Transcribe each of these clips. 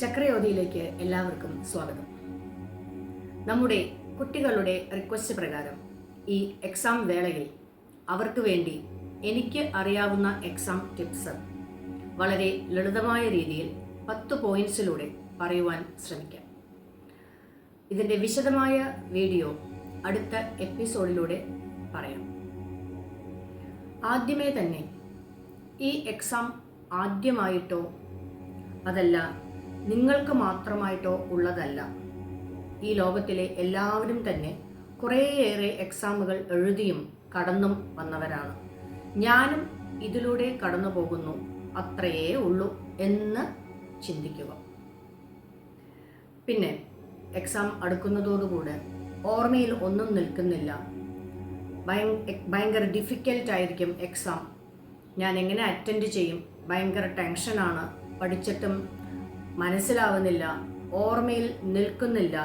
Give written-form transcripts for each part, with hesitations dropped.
ചക്രയോതിയിലേക്ക് എല്ലാവർക്കും സ്വാഗതം. നമ്മുടെ കുട്ടികളുടെ റിക്വസ്റ്റ് പ്രകാരം ഈ എക്സാം വേളയിൽ അവർക്ക് വേണ്ടി എനിക്ക് അറിയാവുന്ന എക്സാം ടിപ്സ് വളരെ ലളിതമായ രീതിയിൽ 10 പോയിന്റ്സിലൂടെ പറയുവാൻ ശ്രമിക്കാം. ഇതിൻ്റെ വിശദമായ വീഡിയോ അടുത്ത എപ്പിസോഡിലൂടെ പറയാം. ആദ്യമേ തന്നെ ഈ എക്സാം ആദ്യമായിട്ടോ അതല്ല നിങ്ങൾക്ക് മാത്രമായിട്ടോ ഉള്ളതല്ല. ഈ ലോകത്തിലെ എല്ലാവരും തന്നെ കുറേയേറെ എക്സാമുകൾ എഴുതിയും കടന്നും വന്നവരാണ്. ഞാനും ഇതിലൂടെ കടന്നു പോകുന്നു, അത്രയേ ഉള്ളൂ എന്ന് ചിന്തിക്കുക. പിന്നെ എക്സാം അടുക്കുന്നതോടുകൂടെ ഓർമ്മയിൽ ഒന്നും നിൽക്കുന്നില്ല, ഭയങ്കര ഡിഫിക്കൽട്ടായിരിക്കും എക്സാം, ഞാൻ എങ്ങനെ അറ്റൻഡ് ചെയ്യും, ഭയങ്കര ടെൻഷനാണ്, പഠിച്ചിട്ടും മനസ്സിലാവുന്നില്ല, ഓർമ്മയിൽ നിൽക്കുന്നില്ല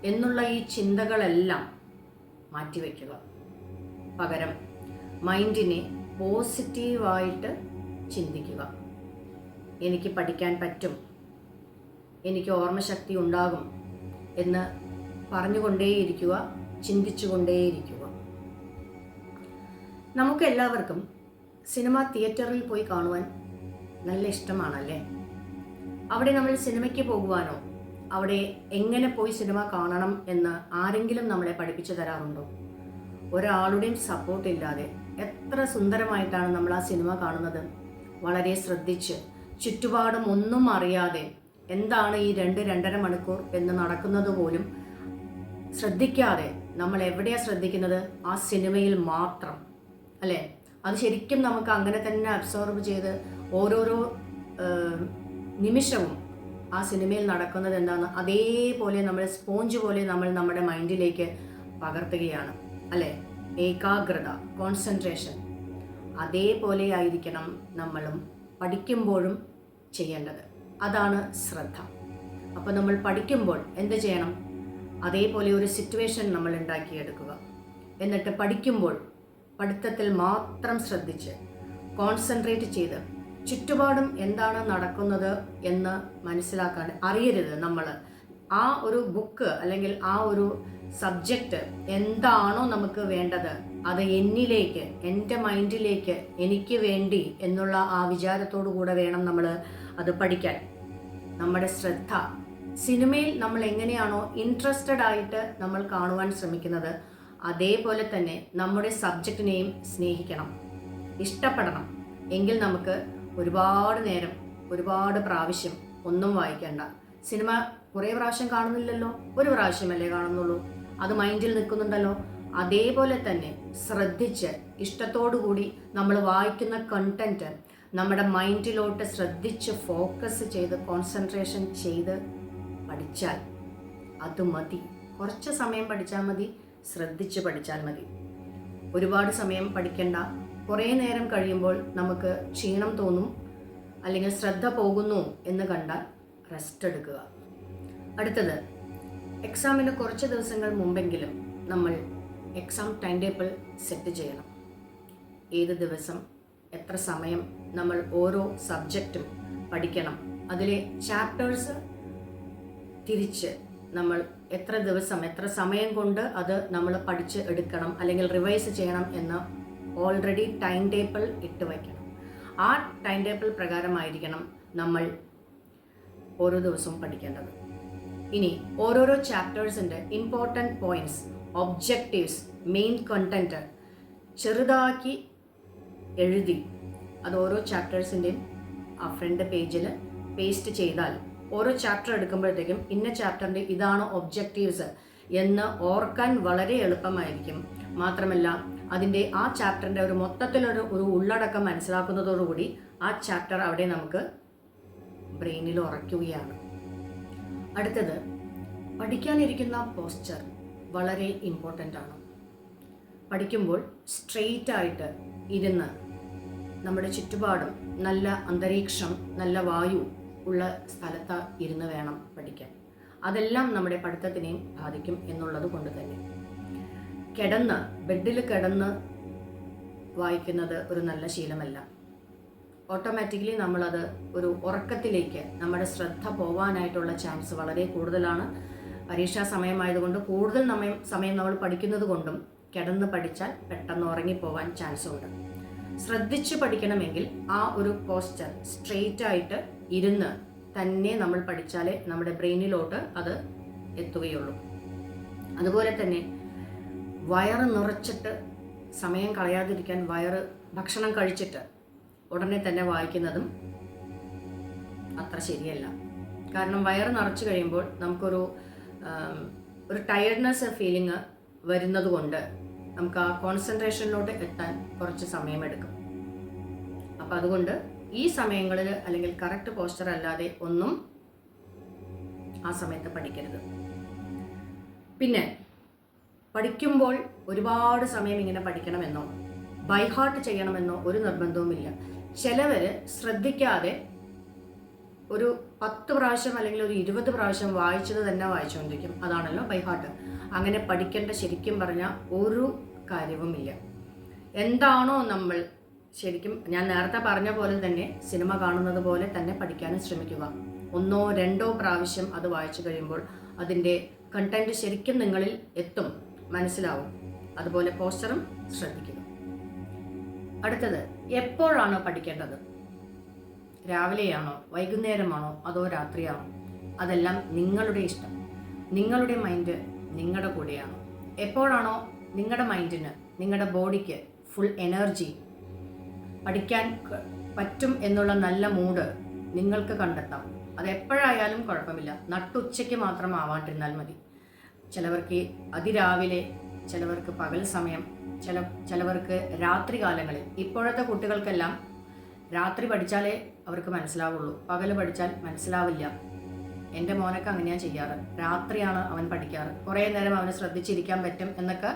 എന്നുള്ള ഈ ചിന്തകളെല്ലാം മാറ്റിവെക്കുക. പകരം മൈൻഡിനെ പോസിറ്റീവായിട്ട് ചിന്തിക്കുക. എനിക്ക് പഠിക്കാൻ പറ്റും, എനിക്ക് ഓർമ്മശക്തി ഉണ്ടാകും എന്ന് പറഞ്ഞുകൊണ്ടേയിരിക്കുക, ചിന്തിച്ചുകൊണ്ടേയിരിക്കുക. നമുക്കെല്ലാവർക്കും സിനിമ തിയേറ്ററിൽ പോയി കാണുവാൻ നല്ല ഇഷ്ടമാണല്ലേ? അവിടെ നമ്മൾ സിനിമയ്ക്ക് പോകുവാനോ അവിടെ എങ്ങനെ പോയി സിനിമ കാണണം എന്ന് ആരെങ്കിലും നമ്മളെ പഠിപ്പിച്ചു തരാറുണ്ടോ? ഒരാളുടെയും സപ്പോർട്ടില്ലാതെ എത്ര സുന്ദരമായിട്ടാണ് നമ്മൾ ആ സിനിമ കാണുന്നത്. വളരെ ശ്രദ്ധിച്ച്, ചുറ്റുപാടും ഒന്നും അറിയാതെ എന്താണ് ഈ 2-2.5 മണിക്കൂർ എന്ന് നടക്കുന്നത് പോലും ശ്രദ്ധിക്കാതെ നമ്മൾ എവിടെയാണ് ശ്രദ്ധിക്കുന്നത്? ആ സിനിമയിൽ മാത്രം അല്ലേ? അത് ശരിക്കും നമുക്ക് അങ്ങനെ തന്നെ അബ്സോർബ് ചെയ്ത് ഓരോരോ നിമിഷവും ആ സിനിമയിൽ നടക്കുന്നത് എന്താണ് അതേപോലെ നമ്മൾ സ്പോഞ്ച് പോലെ നമ്മൾ നമ്മുടെ മൈൻഡിലേക്ക് പകർത്തുകയാണ് അല്ലേ? ഏകാഗ്രത, കോൺസെൻട്രേഷൻ അതേപോലെ ആയിരിക്കണം നമ്മളും പഠിക്കുമ്പോഴും ചെയ്യേണ്ടത്. അതാണ് ശ്രദ്ധ. അപ്പോൾ നമ്മൾ പഠിക്കുമ്പോൾ എന്ത് ചെയ്യണം? അതേപോലെ ഒരു സിറ്റുവേഷൻ നമ്മൾ ഉണ്ടാക്കിയെടുക്കുക. എന്നിട്ട് പഠിക്കുമ്പോൾ പഠിത്തത്തിൽ മാത്രം ശ്രദ്ധിച്ച് കോൺസെൻട്രേറ്റ് ചെയ്ത് ചുറ്റുപാടും എന്താണ് നടക്കുന്നത് എന്ന് മനസ്സിലാക്കാൻ അറിയരുത്. നമ്മൾ ആ ഒരു ബുക്ക് അല്ലെങ്കിൽ ആ ഒരു സബ്ജക്റ്റ് എന്താണോ നമുക്ക് വേണ്ടത് അത് എന്നിലേക്ക്, എൻ്റെ മൈൻഡിലേക്ക്, എനിക്ക് വേണ്ടി എന്നുള്ള ആ വിചാരത്തോടു കൂടെ വേണം നമ്മൾ അത് പഠിക്കാൻ. നമ്മുടെ ശ്രദ്ധ സിനിമയിൽ നമ്മൾ എങ്ങനെയാണോ ഇൻട്രസ്റ്റഡ് ആയിട്ട് നമ്മൾ കാണുവാൻ ശ്രമിക്കുന്നത് അതേപോലെ തന്നെ നമ്മുടെ സബ്ജക്റ്റിനെയും സ്നേഹിക്കണം, ഇഷ്ടപ്പെടണം. എങ്കിൽ നമുക്ക് ഒരുപാട് നേരം, ഒരുപാട് പ്രാവശ്യം ഒന്നും വായിക്കേണ്ട. സിനിമ കുറേ പ്രാവശ്യം കാണുന്നില്ലല്ലോ, ഒരു പ്രാവശ്യമല്ലേ കാണുന്നുള്ളൂ, അത് മൈൻഡിൽ നിൽക്കുന്നുണ്ടല്ലോ. അതേപോലെ തന്നെ ശ്രദ്ധിച്ച് ഇഷ്ടത്തോടു കൂടി നമ്മൾ വായിക്കുന്ന കണ്ടന്റ് നമ്മുടെ മൈൻഡിലോട്ട് ശ്രദ്ധിച്ച് ഫോക്കസ് ചെയ്ത് കോൺസെൻട്രേഷൻ ചെയ്ത് പഠിച്ചാൽ അത് മതി. കുറച്ച് സമയം പഠിച്ചാൽ മതി, ശ്രദ്ധിച്ച് പഠിച്ചാൽ മതി. ഒരുപാട് സമയം പഠിക്കേണ്ട. കുറേ നേരം കഴിയുമ്പോൾ നമുക്ക് ക്ഷീണം തോന്നും, അല്ലെങ്കിൽ ശ്രദ്ധ പോകുന്നു എന്ന് കണ്ടാൽ റെസ്റ്റ് എടുക്കുക. അടുത്തത്, എക്സാമിന് കുറച്ച് ദിവസങ്ങൾ മുമ്പെങ്കിലും നമ്മൾ എക്സാം ടൈം ടേബിൾ സെറ്റ് ചെയ്യണം. ഏത് ദിവസം എത്ര സമയം നമ്മൾ ഓരോ സബ്ജക്റ്റും പഠിക്കണം, അതിലെ ചാപ്റ്റേഴ്സ് തിരിച്ച് നമ്മൾ എത്ര ദിവസം എത്ര സമയം കൊണ്ട് അത് നമ്മൾ പഠിച്ച് എടുക്കണം അല്ലെങ്കിൽ റിവൈസ് ചെയ്യണം എന്ന് ഓൾറെഡി ടൈം ടേബിൾ ഇട്ട് വയ്ക്കണം. ആ ടൈം ടേബിൾ പ്രകാരമായിരിക്കണം നമ്മൾ ഓരോ ദിവസവും പഠിക്കേണ്ടത്. ഇനി ഓരോരോ ചാപ്റ്റേഴ്സിൻ്റെ important points, objectives, main content ചെറുതാക്കി എഴുതി അത് ഓരോ ചാപ്റ്റേഴ്സിൻ്റെയും ആ ഫ്രണ്ട് പേജിൽ പേസ്റ്റ് ചെയ്താൽ ഓരോ ചാപ്റ്റർ എടുക്കുമ്പോഴത്തേക്കും ഇന്ന ചാപ്റ്ററിൻ്റെ ഇതാണ് ഒബ്ജക്റ്റീവ്സ് എന്ന് ഓർക്കാൻ വളരെ എളുപ്പമായിരിക്കും. മാത്രമല്ല അതിൻ്റെ ആ ചാപ്റ്ററിൻ്റെ ഒരു മൊത്തത്തിലൊരു ഉള്ളടക്കം മനസ്സിലാക്കുന്നതോടുകൂടി ആ ചാപ്റ്റർ അവിടെ നമുക്ക് ബ്രെയിനിൽ ഉറയ്ക്കുകയാണ്. അടുത്തത്, പഠിക്കാനിരിക്കുന്ന പോസ്ചർ വളരെ ഇമ്പോർട്ടൻ്റ് ആണ്. പഠിക്കുമ്പോൾ സ്ട്രെയിറ്റ് ആയിട്ട് ഇരുന്ന് നമ്മുടെ ചുറ്റുപാടും നല്ല അന്തരീക്ഷം, നല്ല വായു ഉള്ള സ്ഥലത്ത് ഇരുന്ന് വേണം പഠിക്കാൻ. അതെല്ലാം നമ്മുടെ പഠിത്തത്തിനെയും ബാധിക്കും എന്നുള്ളത് കൊണ്ട് തന്നെ ബെഡിൽ കിടന്ന് വായിക്കുന്നത് ഒരു നല്ല ശീലമല്ല. ഓട്ടോമാറ്റിക്കലി നമ്മളത് ഒരു ഉറക്കത്തിലേക്ക് നമ്മുടെ ശ്രദ്ധ പോകാനായിട്ടുള്ള ചാൻസ് വളരെ കൂടുതലാണ്. പരീക്ഷാ സമയമായതുകൊണ്ട് കൂടുതൽ സമയം നമ്മൾ പഠിക്കുന്നത് കൊണ്ടും കിടന്ന് പഠിച്ചാൽ പെട്ടെന്ന് ഉറങ്ങിപ്പോവാൻ ചാൻസ് ഉണ്ട്. ശ്രദ്ധിച്ച് പഠിക്കണമെങ്കിൽ ആ ഒരു പോസ്ചർ സ്ട്രെയിറ്റ് ആയിട്ട് ഇരുന്ന് തന്നെ നമ്മൾ പഠിച്ചാലേ നമ്മുടെ ബ്രെയിനിലോട്ട് അത് എത്തുകയുള്ളൂ. അതുപോലെ തന്നെ വയറ് നിറച്ചിട്ട് സമയം കളയാതിരിക്കാൻ ഭക്ഷണം കഴിച്ചിട്ട് ഉടനെ തന്നെ വായിക്കുന്നതും അത്ര ശരിയല്ല. കാരണം വയറ് നിറച്ച് കഴിയുമ്പോൾ നമുക്കൊരു ടയർഡ്നെസ് ഫീലിംഗ് വരുന്നത് കൊണ്ട് നമുക്ക് ആ കോൺസെൻട്രേഷനിലോട്ട് എത്താൻ കുറച്ച് സമയമെടുക്കും. അപ്പം അതുകൊണ്ട് ഈ സമയങ്ങളിൽ അല്ലെങ്കിൽ കറക്റ്റ് പോസ്ചർ അല്ലാതെ ഒന്നും ആ സമയത്ത് പഠിക്കരുത്. പിന്നെ പഠിക്കുമ്പോൾ ഒരുപാട് സമയം ഇങ്ങനെ പഠിക്കണമെന്നോ ബൈ ഹാർട്ട് ചെയ്യണമെന്നോ ഒരു നിർബന്ധവുമില്ല. ചിലവർ ശ്രദ്ധിക്കാതെ ഒരു 10 പ്രാവശ്യം അല്ലെങ്കിൽ ഒരു 20 പ്രാവശ്യം വായിച്ചത് തന്നെ വായിച്ചുകൊണ്ടിരിക്കും. അതാണല്ലോ ബൈ ഹാർട്ട്. അങ്ങനെ പഠിക്കേണ്ട ശരിക്കും പറഞ്ഞാൽ ഒരു കാര്യവുമില്ല. എന്താണോ നമ്മൾ ശരിക്കും ഞാൻ നേരത്തെ പറഞ്ഞ പോലെ തന്നെ സിനിമ കാണുന്നത് പോലെ തന്നെ പഠിക്കാനും ശ്രമിക്കുക. 1 2 പ്രാവശ്യം അത് വായിച്ചു കഴിയുമ്പോൾ അതിൻ്റെ കണ്ടന്റ് ശരിക്കും നിങ്ങളിൽ എത്തും, മനസ്സിലാവും. അതുപോലെ പോസ്റ്ററും ശ്രദ്ധിക്കുക. അടുത്തത്, എപ്പോഴാണോ പഠിക്കേണ്ടത്? രാവിലെയാണോ, വൈകുന്നേരമാണോ, അതോ രാത്രിയാണോ? അതെല്ലാം നിങ്ങളുടെ ഇഷ്ടം. നിങ്ങളുടെ മൈൻഡ് നിങ്ങളുടെ കൂടെയാണ്. എപ്പോഴാണോ നിങ്ങളുടെ മൈൻഡിന്, നിങ്ങളുടെ ബോഡിക്ക് ഫുൾ എനർജി, പഠിക്കാൻ പറ്റും എന്നുള്ള നല്ല മൂഡ് നിങ്ങൾക്ക് കണ്ടെത്താം. അതെപ്പോഴായാലും കുഴപ്പമില്ല. നട്ടുച്ചയ്ക്ക് മാത്രം ആവാണ്ടിരുന്നാൽ മതി. ചിലവർക്ക് അതിരാവിലെ, ചിലവർക്ക് പകൽ സമയം, ചിലവർക്ക് രാത്രി കാലങ്ങളിൽ. ഇപ്പോഴത്തെ കുട്ടികൾക്കെല്ലാം രാത്രി പഠിച്ചാലേ അവർക്ക് മനസ്സിലാവുള്ളൂ, പകൽ പഠിച്ചാൽ മനസ്സിലാവില്ല. എൻ്റെ മോനൊക്കെ അങ്ങനെയാണ് ചെയ്യാറ്. രാത്രിയാണ് അവൻ പഠിക്കാറ്. കുറേ നേരം അവന് ശ്രദ്ധിച്ചിരിക്കാൻ പറ്റും എന്നൊക്കെ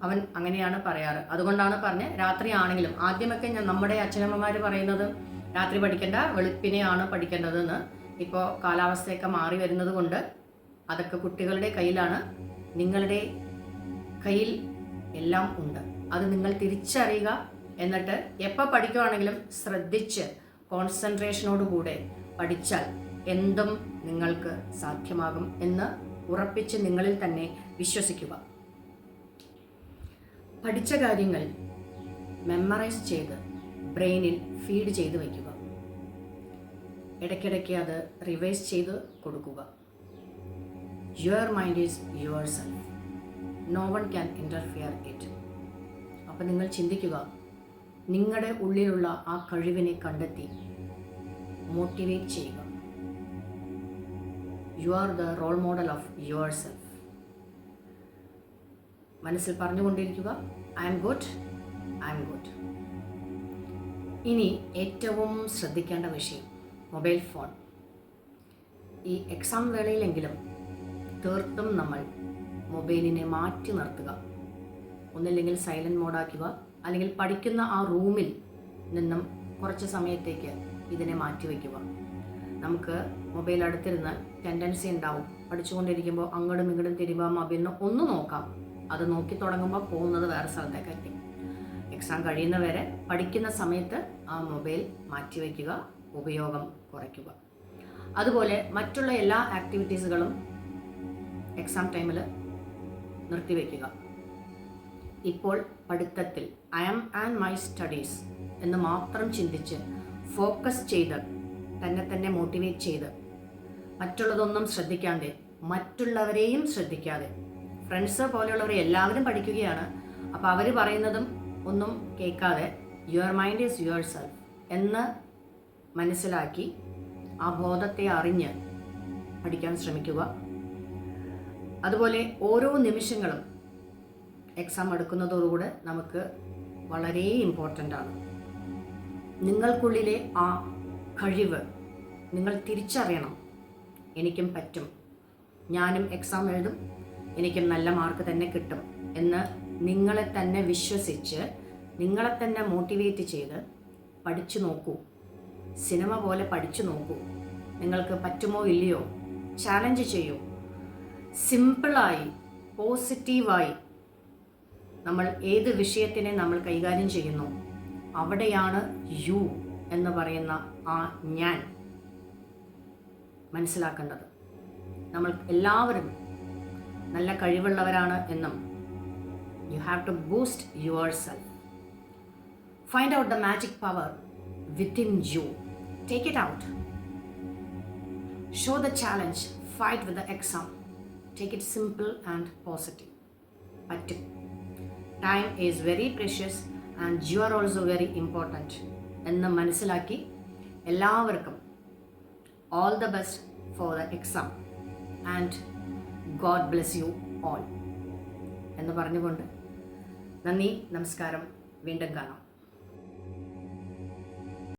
അവൻ അങ്ങനെയാണ് പറയാറ്. അതുകൊണ്ടാണ് പറഞ്ഞ് രാത്രിയാണെങ്കിലും ആദ്യമൊക്കെ നമ്മുടെ അച്ഛനമ്മമാർ പറയുന്നത് രാത്രി പഠിക്കേണ്ട, വെളുപ്പിനെയാണ് പഠിക്കേണ്ടതെന്ന്. ഇപ്പോൾ കാലാവസ്ഥയൊക്കെ മാറി വരുന്നത് കൊണ്ട് അതൊക്കെ കുട്ടികളുടെ കയ്യിലാണ്. നിങ്ങളുടെ കയ്യിൽ എല്ലാം ഉണ്ട്. അത് നിങ്ങൾ തിരിച്ചറിയുക. എന്നിട്ട് എപ്പോൾ പഠിക്കുകയാണെങ്കിലും ശ്രദ്ധിച്ച് കോൺസെൻട്രേഷനോടുകൂടെ പഠിച്ചാൽ എന്തും നിങ്ങൾക്ക് സാധ്യമാകും എന്ന് ഉറപ്പിച്ച് നിങ്ങളിൽ തന്നെ വിശ്വസിക്കുക. പഠിച്ച കാര്യങ്ങൾ മെമ്മറൈസ് ചെയ്ത് ബ്രെയിനിൽ ഫീഡ് ചെയ്ത് വയ്ക്കുക. ഇടയ്ക്കിടയ്ക്ക് അത് റിവൈസ് ചെയ്ത് കൊടുക്കുക. Your mind is your self. No one can interfere it. അപ്പം നിങ്ങൾ ചിന്തിക്കുക, നിങ്ങളുടെ ഉള്ളിലുള്ള ആ കഴിവിനെ കണ്ടെത്തി മോട്ടിവേറ്റ് ചെയ്യുക. You are the role model of yourself. മനസ്സിൽ പറഞ്ഞുകൊണ്ടിരിക്കുക, I am good, I am good. ഇനി ഏറ്റവും ശ്രദ്ധിക്കേണ്ട വിഷയം, മൊബൈൽ ഫോൺ. ഈ എക്സാം വേളയിലെങ്കിലും തീർത്തും നമ്മൾ മൊബൈലിനെ മാറ്റി നിർത്തുക. ഒന്നില്ലെങ്കിൽ സൈലൻറ്റ് മോഡാക്കുക, അല്ലെങ്കിൽ പഠിക്കുന്ന ആ റൂമിൽ നിന്നും കുറച്ച് സമയത്തേക്ക് ഇതിനെ മാറ്റി വയ്ക്കുക. നമുക്ക് മൊബൈൽ അടുത്തിരുന്നാൽ ടെൻഡൻസി ഉണ്ടാവും, പഠിച്ചുകൊണ്ടിരിക്കുമ്പോൾ അങ്ങോട്ടും ഇങ്ങോട്ടും തിരുമ്പോൾ മൊബൈലിന് ഒന്ന് നോക്കാം. അത് നോക്കി തുടങ്ങുമ്പോൾ പോകുന്നത് വേറെ സ്ഥലത്തേക്കായിരിക്കും. എക്സാം കഴിയുന്നവരെ പഠിക്കുന്ന സമയത്ത് ആ മൊബൈൽ മാറ്റിവെക്കുക, ഉപയോഗം കുറയ്ക്കുക. അതുപോലെ മറ്റുള്ള എല്ലാ ആക്ടിവിറ്റീസുകളും എക്സാം ടൈമിൽ നിർത്തിവെക്കുക. ഇപ്പോൾ പഠിത്തത്തിൽ I am and my studies എന്ന് മാത്രം ചിന്തിച്ച് ഫോക്കസ് ചെയ്ത് തന്നെ മോട്ടിവേറ്റ് ചെയ്ത് മറ്റുള്ളതൊന്നും ശ്രദ്ധിക്കാതെ, മറ്റുള്ളവരെയും ശ്രദ്ധിക്കാതെ, ഫ്രണ്ട്സ് പോലെയുള്ളവരെ എല്ലാവരും പഠിക്കുകയാണ്, അപ്പോൾ അവർ പറയുന്നതും ഒന്നും കേൾക്കാതെ your mind is your self എന്ന് മനസ്സിലാക്കി ആ ബോധത്തെ അറിഞ്ഞ് പഠിക്കാൻ ശ്രമിക്കുക. അതുപോലെ ഓരോ നിമിഷങ്ങളും എക്സാം എടുക്കുന്നതോടുകൂടെ നമുക്ക് വളരെ ഇമ്പോർട്ടൻ്റ് ആണ്. നിങ്ങൾക്കുള്ളിലെ ആ കഴിവ് നിങ്ങൾ തിരിച്ചറിയണം. എനിക്കും പറ്റും, ഞാനും എക്സാം എഴുതും, എനിക്കും നല്ല മാർക്ക് തന്നെ കിട്ടും എന്ന് നിങ്ങളെ തന്നെ വിശ്വസിച്ച്, നിങ്ങളെ തന്നെ മോട്ടിവേറ്റ് ചെയ്ത് പഠിച്ചു നോക്കൂ. സിനിമ പോലെ പഠിച്ചു നോക്കൂ. നിങ്ങൾക്ക് പറ്റുമോ ഇല്ലയോ ചാലഞ്ച് ചെയ്യൂ. സിമ്പിളായി, പോസിറ്റീവായി നമ്മൾ ഏത് വിഷയത്തിനെ നമ്മൾ കൈകാര്യം ചെയ്യുന്നു, അവിടെയാണ് യു എന്ന് പറയുന്ന ആ ഞാൻ മനസ്സിലാക്കേണ്ടത്. നമ്മൾ എല്ലാവരും നല്ല കഴിവുള്ളവരാണ് എന്നും you have to boost yourself. Find out the magic power within you. Take it out. Show the challenge. Fight with the exam. Take it simple and positive. പറ്റും. Time is very precious and you are also very important എന്ന് മനസ്സിലാക്കി എല്ലാവർക്കും all the best for the exam and God bless you all എന്ന് പറഞ്ഞുകൊണ്ട് നന്ദി, നമസ്കാരം, വീണ്ടും കാണാം.